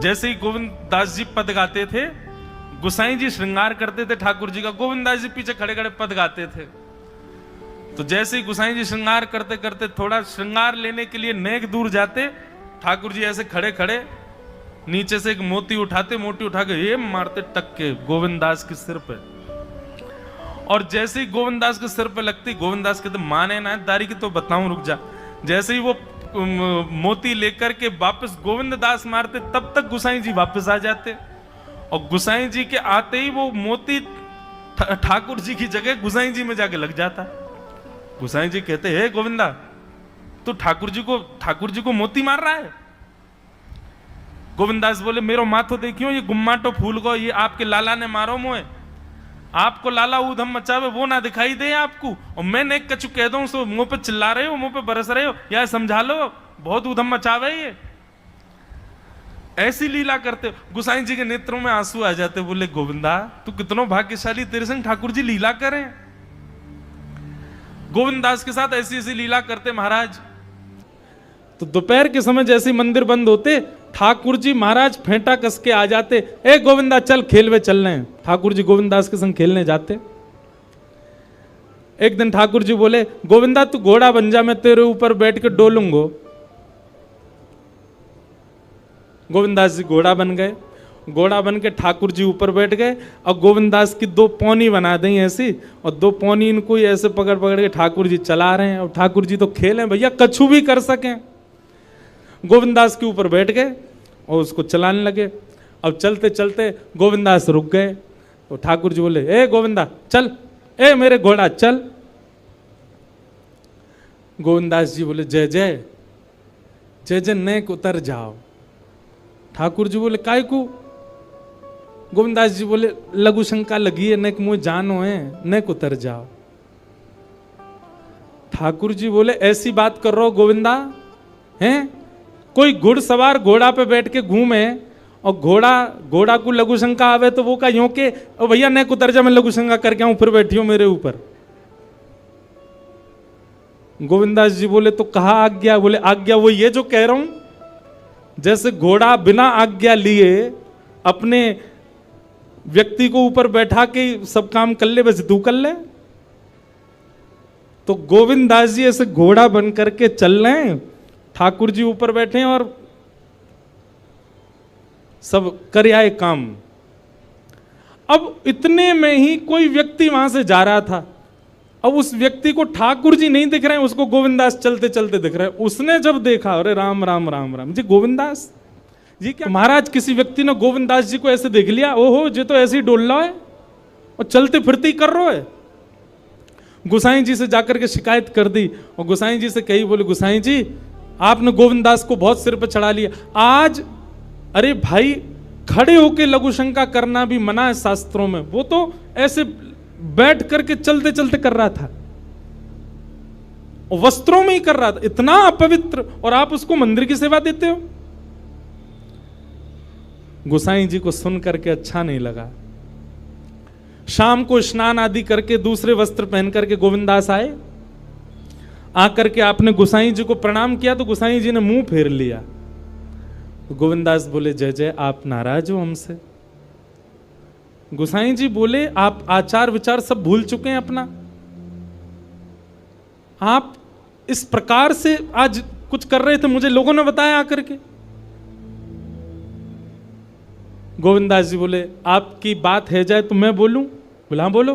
जैसे ही गोविंद दास जी पद गाते थे, गुसाई जी श्रृंगार करते थे ठाकुर जी का, गोविंद दास जी पीछे खड़े खड़े पद गाते थे। तो जैसे ही गुसाई जी श्रृंगार करते करते थोड़ा श्रृंगार लेने के लिए नेक दूर जाते, ठाकुर जी ऐसे खड़े खड़े नीचे से एक मोती उठाते, मोती उठा के ये मारते टक के गोविंद दास के सिर पे। और जैसे ही गोविंद दास के सिर पे लगती, गोविंद दास कहते माने ना दारी की तो बताऊं, रुक जा। जैसे ही वो मोती लेकर के वापस गोविंद दास मारते, तब तक गुसाई जी वापस आ जाते। और गुसाई जी के आते ही वो मोती ठाकुर जी की जगह गुसाई जी में जाके लग जाता। गुसाई जी कहते हे गोविंदा, तू ठाकुर जी को मोती मार रहा है। गोविंदास बोले मेरो माथो देखियो, ये गुम्माटो फूल को ये आपके लाला ने मारो मोए। आपको लाला ऊधम मचावे वो ना दिखाई दे आपको, और मैं नेक कछु कह दूं सो मुंह पे चिल्ला रहे हो, मुंह पे बरस रहे हो, या समझा लो बहुत ऊधम मचावे ये। ऐसी लीला करते। गुसाई जी के नेत्रों में आंसू आ जाते, बोले गोविंदा तू कितनो भाग्यशाली, तेरे संग ठाकुर जी लीला करें। गोविंदास के साथ ऐसी ऐसी लीला करते महाराज। तो दोपहर के समय जैसे मंदिर बंद होते, ठाकुर जी महाराज फेंटा कस के आ जाते, ए गोविंदा चल खेलवे चल रहे हैं। ठाकुर जी गोविंदास के संग खेलने जाते। एक दिन ठाकुर जी बोले गोविंदा तू घोड़ा बन जा, मैं तेरे ऊपर बैठ के डोलूंगो। गोविंदास जी घोड़ा बन गए। घोड़ा बन के ठाकुर जी ऊपर बैठ गए, और गोविंदास की दो पौनी बना दी ऐसी, और दो पौनी इनको ऐसे पकड़ पकड़ के ठाकुर जी चला रहे हैं। और ठाकुर जी तो खेले भैया, कछु भी कर सकें। गोविंदास के ऊपर बैठ गए और उसको चलाने लगे। अब चलते चलते गोविंदास रुक गए, तो ठाकुर जी बोले ए गोविंदा चल, ए मेरे घोड़ा चल। गोविंदास जी बोले जय जय जय जय, नेक उतर जाओ। ठाकुर जी बोले काय को? गोविंदास जी बोले लघु शंका लगी है, नेक मुँह जानो है, नेक उतर जाओ। ठाकुर जी बोले ऐसी बात कर रहे हो गोविंदा हैं? कोई घुड़सवार घोड़ा पे बैठ के घूमे और घोड़ा को लघु शंका आवे तो वो का यूं के ओ भैया नेक उतर जा, मैं लघु शंका करके आऊं, फिर बैठी हो मेरे ऊपर। गोविंदास जी बोले तो कहा आज्ञा? बोले आज्ञा वो ये जो कह रहा हूं, जैसे घोड़ा बिना आज्ञा लिए अपने व्यक्ति को ऊपर बैठा के सब काम कर ले, वैसे तू कर ले। तो गोविंदास जी ऐसे घोड़ा बन करके चल रहे हैं, ठाकुर जी ऊपर बैठे हैं और सब कर आए काम। अब इतने में ही कोई व्यक्ति वहां से जा रहा था। अब उस व्यक्ति को ठाकुर जी नहीं दिख रहे हैं, उसको गोविंदास चलते चलते दिख रहे हैं। उसने जब देखा अरे राम राम राम राम जी, गोविंदास जी क्या महाराज? किसी व्यक्ति ने गोविंदास जी को ऐसे देख लिया, ओहो जी तो ऐसे ही डोल रहा है और चलते फिरते ही कर रहा है। गुसाई जी से जाकर के शिकायत कर दी और गुसाई जी से कही, बोले गुसाई जी आपने गोविंदास को बहुत सिर पर चढ़ा लिया आज। अरे भाई खड़े होके लघु शंका करना भी मना है शास्त्रों में, वो तो ऐसे बैठ करके चलते चलते कर रहा था, वस्त्रों में ही कर रहा था, इतना अपवित्र, और आप उसको मंदिर की सेवा देते हो। गुसाई जी को सुन करके अच्छा नहीं लगा। शाम को स्नान आदि करके दूसरे वस्त्र पहन करके गोविंदास आए। आकर के आपने गुसाई जी को प्रणाम किया तो गुसाई जी ने मुंह फेर लिया। तो गोविंदास बोले जय जय, आप नाराज हो हमसे? गुसाई जी बोले आप आचार विचार सब भूल चुके हैं अपना, आप इस प्रकार से आज कुछ कर रहे थे, मुझे लोगों ने बताया आकर के। गोविंदास जी बोले आपकी बात है जाए तो मैं बोलूं? बोला बोलो।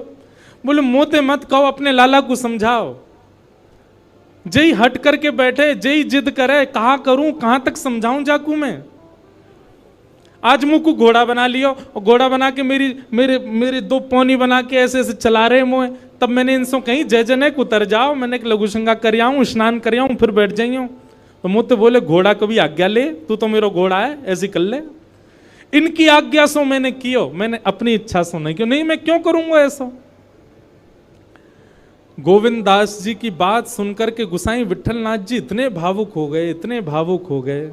बोले मोते मत कहो, अपने लाला को समझाओ। जय हट करके बैठे, जय जिद करे, कहा करूं कहां तक समझाऊं जाकू मैं? आज मुंह को घोड़ा बना लियो और घोड़ा बना के मेरे दो पौनी बना के ऐसे ऐसे चला रहे मुँह। तब मैंने इनसे कहीं जय जय उतर जाओ, मैंने एक लघु शंका कर आऊं, स्नान कर आऊं, फिर बैठ जाइयो। तो मुझे बोले घोड़ा कभी आज्ञा ले, तू तो मेरा घोड़ा है, ऐसे कर ले। इनकी आज्ञा सो मैंने कियो, मैंने अपनी इच्छा सो नहीं कियो। नहीं मैं क्यों करूंगा ऐसा? गोविंदास जी की बात सुनकर के गुसाई विठलनाथ जी इतने भावुक हो गए, इतने भावुक हो गए।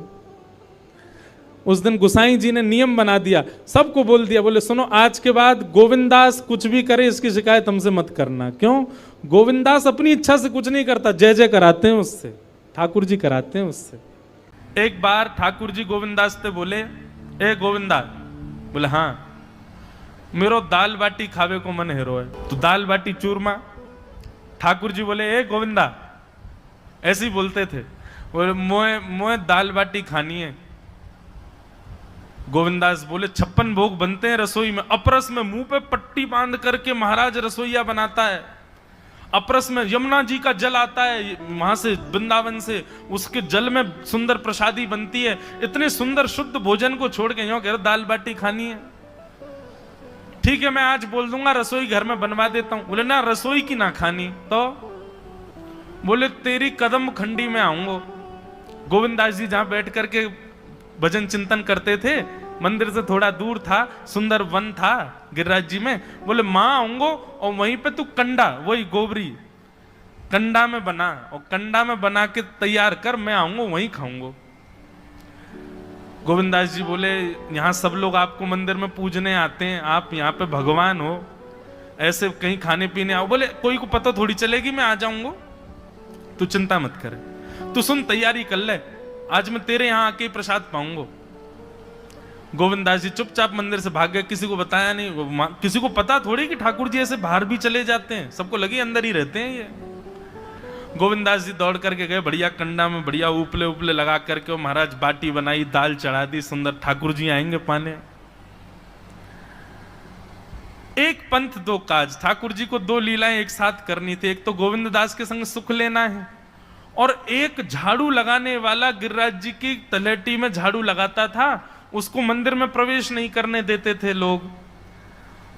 उस दिन गुसाई जी ने नियम बना दिया, सबको बोल दिया, बोले सुनो आज के बाद गोविंदास कुछ भी करे इसकी शिकायत हमसे मत करना। क्यों? गोविंदास अपनी इच्छा से कुछ नहीं करता, जय जय कराते हैं उससे, ठाकुर जी कराते हैं उससे। एक बार ठाकुर जी गोविंदास से बोले ए गोविंदा, बोले हाँ, मेरो दाल बाटी खावे को मन हेरो है, तो दाल बाटी चूरमा। ठाकुर जी बोले ए गोविंदा, ऐसे ही बोलते थे, बोले मोए दाल बाटी खानी है। गोविंदास बोले 56 भोग बनते हैं रसोई में, अपरस में मुंह पे पट्टी बांध करके महाराज रसोईया बनाता है। अपरस में यमुना जी का जल आता है वहां से, वृंदावन से, उसके जल में सुंदर प्रसादी बनती है। इतने सुंदर शुद्ध भोजन को छोड़ के यूं कह रहे दाल बाटी खानी है। ठीक है, मैं आज बोल दूंगा रसोई घर में बनवा देता हूं। बोले ना, रसोई की ना खानी तो। बोले तेरी कदम खंडी में आऊंगा। गोविंदास जी जहां बैठ करके भजन चिंतन करते थे, मंदिर से थोड़ा दूर था, सुंदर वन था गिरिराज जी में। बोले मां आऊंगो और वहीं पे तू कंडा, वही गोबरी कंडा में बना, और कंडा में बना के तैयार कर, मैं आऊंगा वहीं खाऊंगा। गोविंदास जी बोले यहां सब लोग आपको मंदिर में पूजने आते हैं, आप यहाँ पे भगवान हो, ऐसे कहीं खाने पीने आओ। बोले कोई को पता थोड़ी चलेगी, मैं आ जाऊंगा, तू चिंता मत करे, तू सुन तैयारी कर ले, आज मैं तेरे यहां आके प्रसाद पाऊंगा। गोविंदास जी चुपचाप मंदिर से भाग गए, किसी को बताया नहीं। किसी को पता थोड़ी कि ठाकुर जी ऐसे बाहर भी चले जाते हैं, सबको लगे अंदर ही रहते हैं ये। गोविंदास जी दौड़ करके गए, बढ़िया कंडा में बढ़िया उपले उपले लगा करके, और महाराज बाटी बनाई, दाल चढ़ा दी, सुंदर। ठाकुर जी आएंगे पाने। एक पंथ दो काज, ठाकुर जी को दो लीलाएं एक साथ करनी थी। एक तो गोविंद दास के संग सुख लेना है, और एक झाड़ू लगाने वाला गिरिराज जी की तलहटी में झाड़ू लगाता था, उसको मंदिर में प्रवेश नहीं करने देते थे लोग।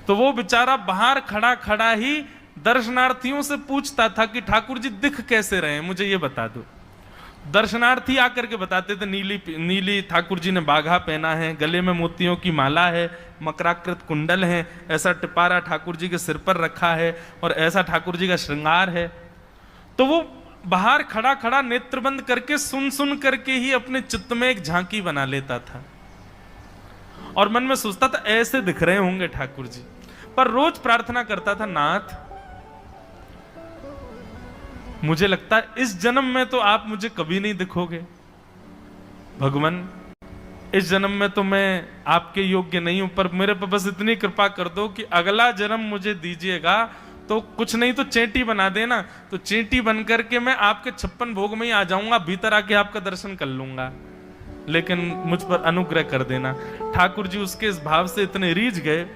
तो वो बेचारा बाहर खड़ा खड़ा ही दर्शनार्थियों से पूछता था कि ठाकुर जी दिख कैसे रहे हैं, मुझे ये बता दो। दर्शनार्थी आकर के बताते थे नीली ठाकुर जी ने बाघा पहना है, गले में मोतियों की माला है, मकराकृत कुंडल है, ऐसा टिपारा ठाकुर जी के सिर पर रखा है, और ऐसा ठाकुर जी का श्रृंगार है। तो वो बाहर खड़ा खड़ा नेत्र बंद करके सुन सुन करके ही अपने चित्त में एक झांकी बना लेता था, और मन में सोचता था ऐसे दिख रहे होंगे ठाकुर जी। पर रोज प्रार्थना करता था, नाथ मुझे लगता है इस जन्म में तो आप मुझे कभी नहीं दिखोगे, भगवान इस जन्म में तो मैं आपके योग्य नहीं हूं, पर मेरे पर बस इतनी कृपा कर दो कि अगला जन्म मुझे दीजिएगा, तो कुछ नहीं तो चेंटी बना देना, तो चेंटी बन करके मैं आपके 56 भोग में ही आ जाऊंगा, भीतर आके आपका दर्शन कर लूंगा, लेकिन मुझ पर अनुग्रह कर देना। ठाकुर जी उसके इस भाव से इतने रीझ गए।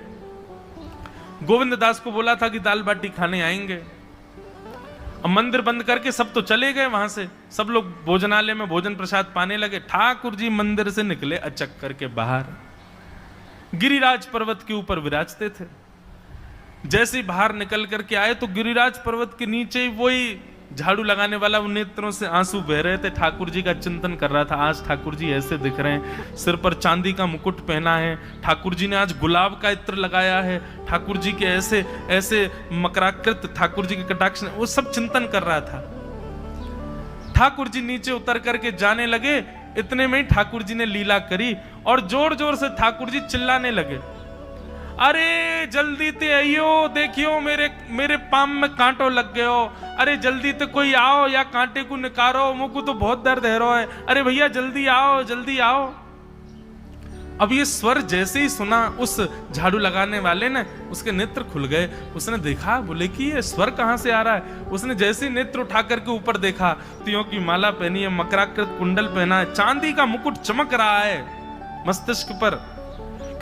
गोविंद दास को बोला था कि दाल बाटी खाने आएंगे, अब मंदिर बंद करके सब तो चले गए वहां से, सब लोग भोजनालय में भोजन प्रसाद पाने लगे। ठाकुर जी मंदिर से निकले अचक करके बाहर, गिरिराज पर्वत के ऊपर विराजते थे। जैसे ही बाहर निकल करके आए तो गिरिराज पर्वत के नीचे वही झाड़ू लगाने वाला, उन नेत्रों से आंसू बह रहे थे, ठाकुर जी का चिंतन कर रहा था। आज ठाकुर जी ऐसे दिख रहे हैं, सिर पर चांदी का मुकुट पहना है, ठाकुर जी ने आज गुलाब का इत्र लगाया है, ठाकुर जी के ऐसे ऐसे मकराकृत ठाकुर जी के कटाक्ष, वो सब चिंतन कर रहा था। ठाकुर जी नीचे उतर करके जाने लगे, इतने में ही ठाकुर जी ने लीला करी और जोर जोर से ठाकुर जी चिल्लाने लगे, अरे जल्दी ते आइयो, देखियो मेरे पाम में कांटो लग गयो, अरे जल्दी ते कोई आओ या कांटे को निकारो, मुझको तो बहुत दर्द है रो है, अरे भैया जल्दी आओ जल्दी आओ। अब ये स्वर जैसे ही सुना उस झाड़ू लगाने वाले ने, उसके नेत्र खुल गए। उसने देखा, बोले कि ये स्वर कहां से आ रहा है। उसने जैसे ही नेत्र उठा करके ऊपर देखा, तियों की माला पहनी है, मकराकृत कुंडल पहना है, चांदी का मुकुट चमक रहा है मस्तिष्क पर,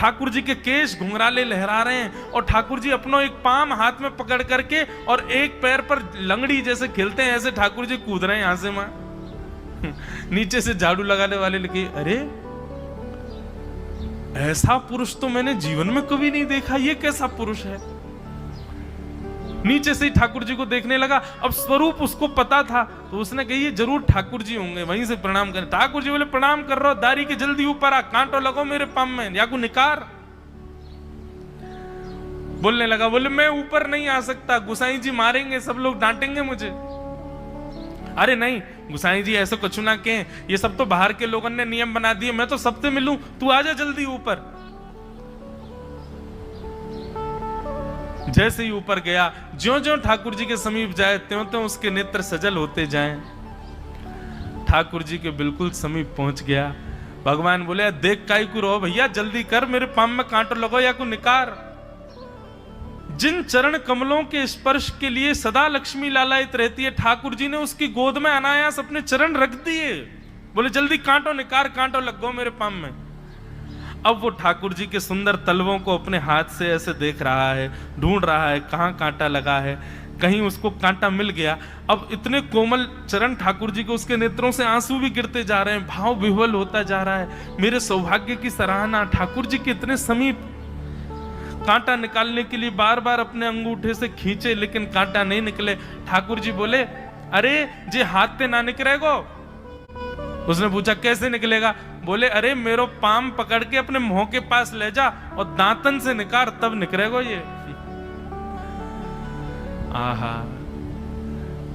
ठाकुर जी के केश घुंघराले लहरा रहे हैं, और ठाकुर जी अपनो एक पाम हाथ में पकड़ करके और एक पैर पर लंगड़ी जैसे खेलते हैं, ऐसे ठाकुर जी कूद रहे हैं यहां से वहां। नीचे से झाड़ू लगाने वाले लिखे, अरे ऐसा पुरुष तो मैंने जीवन में कभी नहीं देखा, ये कैसा पुरुष है। नीचे से ही ठाकुर जी को देखने लगा। अब स्वरूप उसको पता था, तो उसने कही ये जरूर ठाकुर जी होंगे, वहीं से प्रणाम करें। ठाकुर जी बोले प्रणाम कर रहा हूं, दारी के जल्दी ऊपर आ, कांटो लगो मेरे पाम में, या को निकार। बोलने लगा, बोले मैं ऊपर नहीं आ सकता, गुसाई जी मारेंगे, सब लोग डांटेंगे मुझे। अरे नहीं गुसाई जी ऐसा कुछ ना कहें, ये सब तो बाहर के लोगों ने नियम बना दिए, मैं तो सबसे मिलूं, तू आजा जल्दी ऊपर। जैसे ही ऊपर गया, ज्यों-ज्यों ठाकुर जी के समीप जाए, त्यों-त्यों उसके नेत्र सजल होते जाएं। ठाकुर जी के बिल्कुल समीप पहुंच गया, भगवान बोले देख काई को रो भैया, जल्दी कर, मेरे पाम में कांटो लगो या को निकार। जिन चरण कमलों के स्पर्श के लिए सदा लक्ष्मी लालायित रहती है, ठाकुर जी ने उसकी गोद में अनायास अपने चरण रख दिए। बोले जल्दी कांटो निकार, कांटो लग गो मेरे पाम में। अब वो ठाकुर जी के सुंदर तलवों को अपने हाथ से ऐसे देख रहा है, ढूंढ रहा है कहां कांटा लगा है, कहीं उसको कांटा मिल गया। अब इतने कोमल चरण ठाकुर जी के, उसके नेत्रों से आंसू भी गिरते जा रहे हैं, भाव विह्वल होता जा रहा है। मेरे सौभाग्य की सराहना, ठाकुर जी के इतने समीप। कांटा निकालने के लिए बार बार अपने अंगूठे से खींचे, लेकिन कांटा नहीं निकले। ठाकुर जी बोले अरे जे हाथ से ना निकलेगो। उसने पूछा कैसे निकलेगा? बोले अरे मेरो पाम पकड़ के अपने मुंह के पास ले जा और दांतन से निकाल, तब निकलेगो ये। आहा,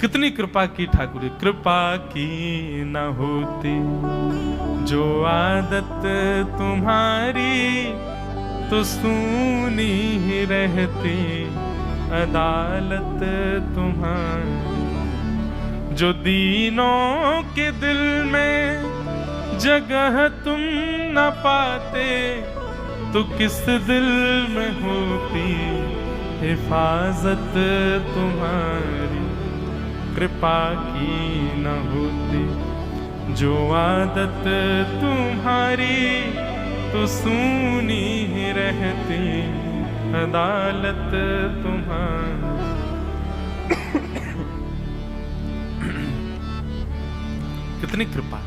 कितनी कृपा की ठाकुर जी। कृपा की न होती जो आदत तुम्हारी, तो सूनी ही रहती अदालत तुम्हारी। जो दीनों के दिल में जगह तुम न पाते, तो किस दिल में होती हिफाजत तुम्हारी। कृपा की न होती जो आदत तुम्हारी, तो सूनी ही रहती अदालत तुम्हारी। कितनी कृपा।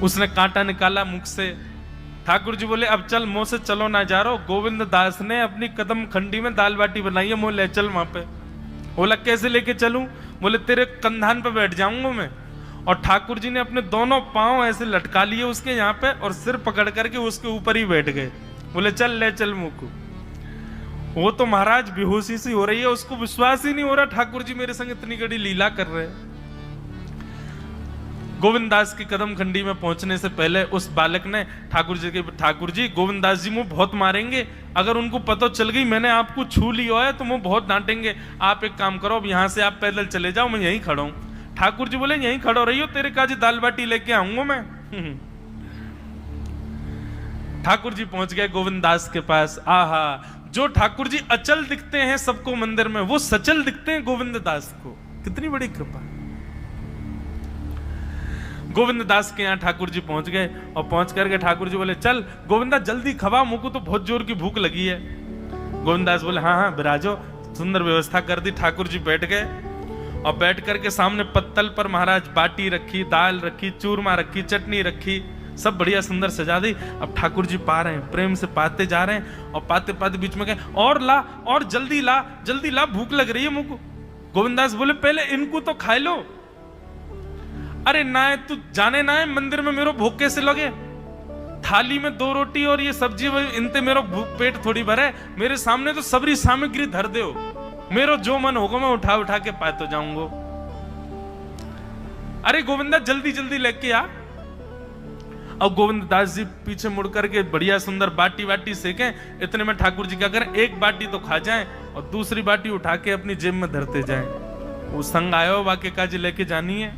उसने कांटा निकाला मुख से। ठाकुर जी बोले अब चल, मुंह से चलो ना जा रहा। गोविंद दास ने अपनी कदम खंडी में दाल बाटी बनाई है, मुंह ले चल वहां पे। बोला कैसे लेके चलूं? बोले तेरे कंधान पे बैठ जाऊंगा मैं। और ठाकुर जी ने अपने दोनों पांव ऐसे लटका लिए उसके यहाँ पे, और सिर पकड़ करके उसके ऊपर ही बैठ गए। बोले चल ले चल मुंह को। वो तो महाराज बेहोशी सी हो रही है, उसको विश्वास ही नहीं हो रहा ठाकुर जी मेरे संग इतनी बड़ी लीला कर रहे हैं। गोविंद दास की कदम खंडी में पहुंचने से पहले उस बालक ने ठाकुर जी गोविंद दास जी मुंह बहुत मारेंगे, अगर उनको पता चल गई मैंने आपको छू लिया है तो मुंह बहुत डांटेंगे। आप एक काम करो, अब यहां से आप पैदल चले जाओ, मैं यहीं खड़ा हूं। ठाकुर जी बोले यहीं खड़ो रही हो, तेरे काजी दाल बाटी लेके आऊंगा मैं। ठाकुर जी पहुंच गए गोविंद दास के पास। आहा, जो ठाकुर जी अचल दिखते हैं सबको मंदिर में, वो सचल दिखते हैं गोविंद दास को। कितनी बड़ी कृपा। गोविंद दास के यहाँ ठाकुर जी पहुंच गए, और पहुंच करके ठाकुर जी बोले चल गोविंदा जल्दी खवा, मुझको तो बहुत जोर की भूख लगी है। गोविंद दास बोले हाँ हाँ बिराजो। सुंदर व्यवस्था कर दी। ठाकुर जी बैठ गए, और बैठ करके सामने पत्तल पर महाराज बाटी रखी, दाल रखी, चूरमा रखी, चटनी रखी, सब बढ़िया सुंदर सजा दी। अब ठाकुर जी पा रहे हैं, प्रेम से पाते जा रहे हैं, और पाते पाते बीच में कहे और ला, और जल्दी ला, भूख लग रही है मुझको। गोविंद दास बोले पहले इनको तो खा लो। अरे ना तू जाने ना है मंदिर में मेरो भूख कैसे लगे? थाली में 2 रोटी और ये सब्जी, इनते मेरो पेट थोड़ी भरे। मेरे सामने तो सबरी सामग्री धर दो, मेरो जो मन होगा मैं उठा उठा के पाते जाऊंगा। अरे गोविंदा जल्दी जल्दी लेके आ। अब गोविंद दास जी पीछे मुड़ करके बढ़िया सुंदर बाटी वाटी सेके। इतने में ठाकुर जी क्या करें, एक बाटी तो खा जाएं और दूसरी बाटी उठा के अपनी जेब में धरते जाएं। वो संग आयो वाक्य काजी लेके जानी है।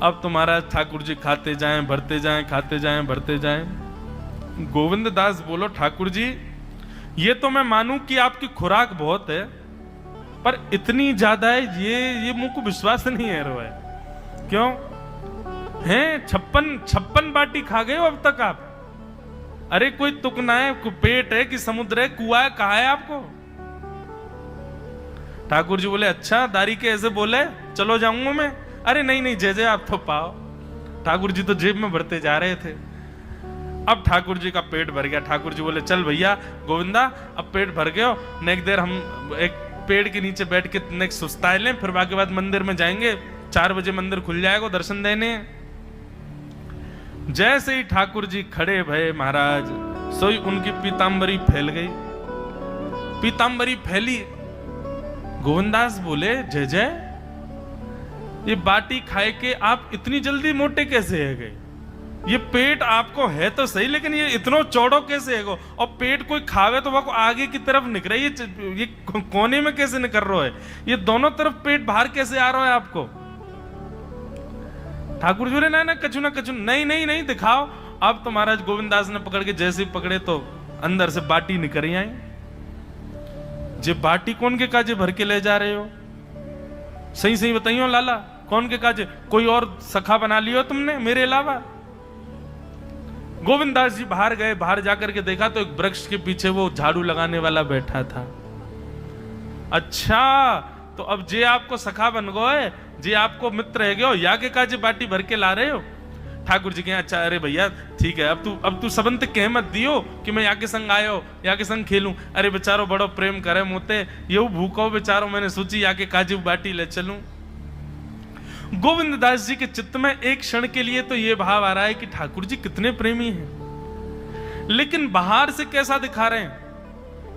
अब तुम्हारा ठाकुर जी खाते जाएं भरते जाएं, खाते जाएं भरते जाएं। गोविंद दास बोलो ठाकुर जी ये तो मैं मानूं कि आपकी खुराक बहुत है, पर इतनी ज्यादा है ये मुझको विश्वास नहीं है रो है। क्यों हैं 56 बाटी खा गए हो अब तक आप? अरे कोई तुकना है, पेट है कि समुद्र है, कुआ है, कहा है आपको? ठाकुर जी बोले अच्छा दारी के ऐसे बोले, चलो जाऊंगा मैं। अरे नहीं जय आप तो पाओ। ठाकुर जी तो जेब में भरते जा रहे थे। अब ठाकुर जी का पेट भर गया। ठाकुर जी बोले चल भैया गोविंदा अब पेट भर गयो, नेक देर हम एक पेड़ के नीचे बैठ के नेक सुस्ताए लें, फिर बाकी बाद मंदिर में जाएंगे। 4 बजे मंदिर खुल जाएगा दर्शन देने। जैसे ही ठाकुर जी खड़े भये महाराज, सोई उनकी पीतांबरी फैल गई। पीतांबरी फैली। गोविंदास बोले जय ये बाटी खाए के आप इतनी जल्दी मोटे कैसे है गए? ये पेट आपको है तो सही, लेकिन ये इतना चौड़ो कैसे है गो? और पेट कोई खावे तो वो आगे की तरफ निकले, ये कोने में कैसे निकल रहा है? ये दोनों तरफ पेट बाहर कैसे आ रहा है आपको? ठाकुर जी बोले ना ना कछु ना कछु, नहीं नहीं नहीं दिखाओ। अब तो महाराज गोविंदास ने पकड़ के जैसे ही पकड़े तो अंदर से बाटी निकल आई। जे बाटी कौन के काजे भर के ले जा रहे हो? सही सही बताइयो लाला, कौन के काजे? कोई और सखा बना लियो तुमने मेरे अलावा? गोविंदास जी बाहर गए, बाहर जाकर के देखा तो एक वृक्ष के पीछे वो झाड़ू लगाने वाला बैठा था। अच्छा, तो अब जे आपको सखा बन गए, जे आपको मित्र है गयो, या के काजे बाटी भर के ला रहे हो? ठाकुर जी के अच्छा, अरे भैया ठीक है, अब तू सबंत कह मत दियो कि मैं या के संग आयो, या के संग खेलूं। अरे बेचारो बड़ो प्रेम करे मोते, ये भूखो बेचारो, मैंने सोची या के काजे बाटी ले चलूं। गोविंद दास जी के चित्त में एक क्षण के लिए तो ये भाव आ रहा है कि ठाकुर जी कितने प्रेमी हैं, लेकिन बाहर से कैसा दिखा रहे हैं?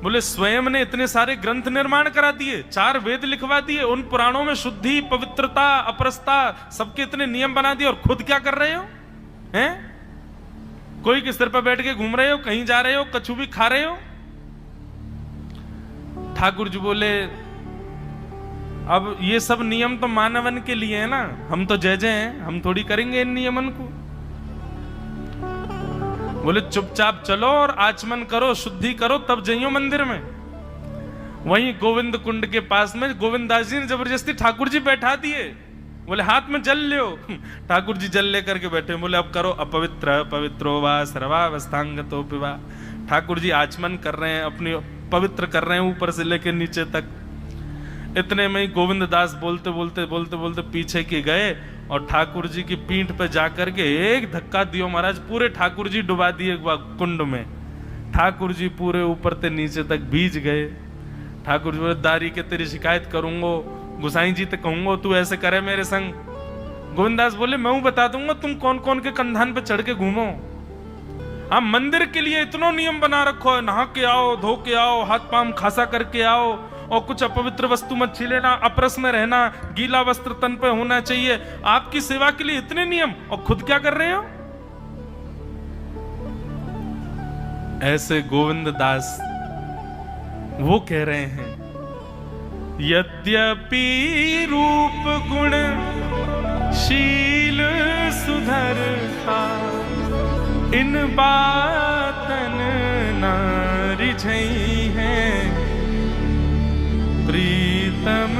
बोले स्वयं ने इतने सारे ग्रंथ निर्माण करा दिए, 4 वेद लिखवा दिए, उन पुराणों में शुद्धि, पवित्रता, अपरसता, सबके इतने नियम बना दिए, और खुद क्या कर रहे हो? हैं? कोई किस तरह पर बैठ के घूम रहे हो, कहीं जा रहे हो, कछु भी खा रहे हो? ठाकुर जी बोले अब ये सब नियम तो मानवन के लिए है ना, हम तो जय जय हैं, हम थोड़ी करेंगे इन नियमन को। बोले चुपचाप चलो और आचमन करो, शुद्धि करो, तब जाइयो मंदिर में। वहीं गोविंद कुंड के पास में गोविंद दास जी ने जबरदस्ती ठाकुर जी बैठा दिए। बोले हाथ में जल लो। ठाकुर जी जल लेकर के बैठे, बोले अब करो अपवित्र पवित्रो वा सर्वावस्थांगतो पिवा। ठाकुर जी आचमन कर रहे हैं, अपनी पवित्र कर रहे हैं ऊपर से लेकर नीचे तक। इतने में ही गोविंद दास बोलते बोलते बोलते बोलते पीछे के गए और ठाकुर जी की पीठ पे जाकर के एक धक्का दियो महाराज, पूरे ठाकुर जी डुबा दिए कुंड में। ठाकुर जी पूरे ऊपर से नीचे तक भीज गए। ठाकुर जी बोले दारी के तेरी शिकायत करूंगो, गुसाई जी तक कहूंगो तू ऐसे करे मेरे संग। गोविंदास बोले मैं बता दूंगा तुम कौन कौन के कंधान पे चढ़ के घूमो। आप मंदिर के लिए इतना नियम बना रखो है, नहा के आओ, धो के आओ, हाथ पांव खासा करके आओ, और कुछ अपवित्र वस्तु मत छीलेना, अपरस में रहना, गीला वस्त्र तन पे होना चाहिए। आपकी सेवा के लिए इतने नियम, और खुद क्या कर रहे हो? ऐसे गोविंद दास वो कह रहे हैं यद्यपि रूप गुण शील सुधरता, इन बातन ना रिझई है, प्रीतम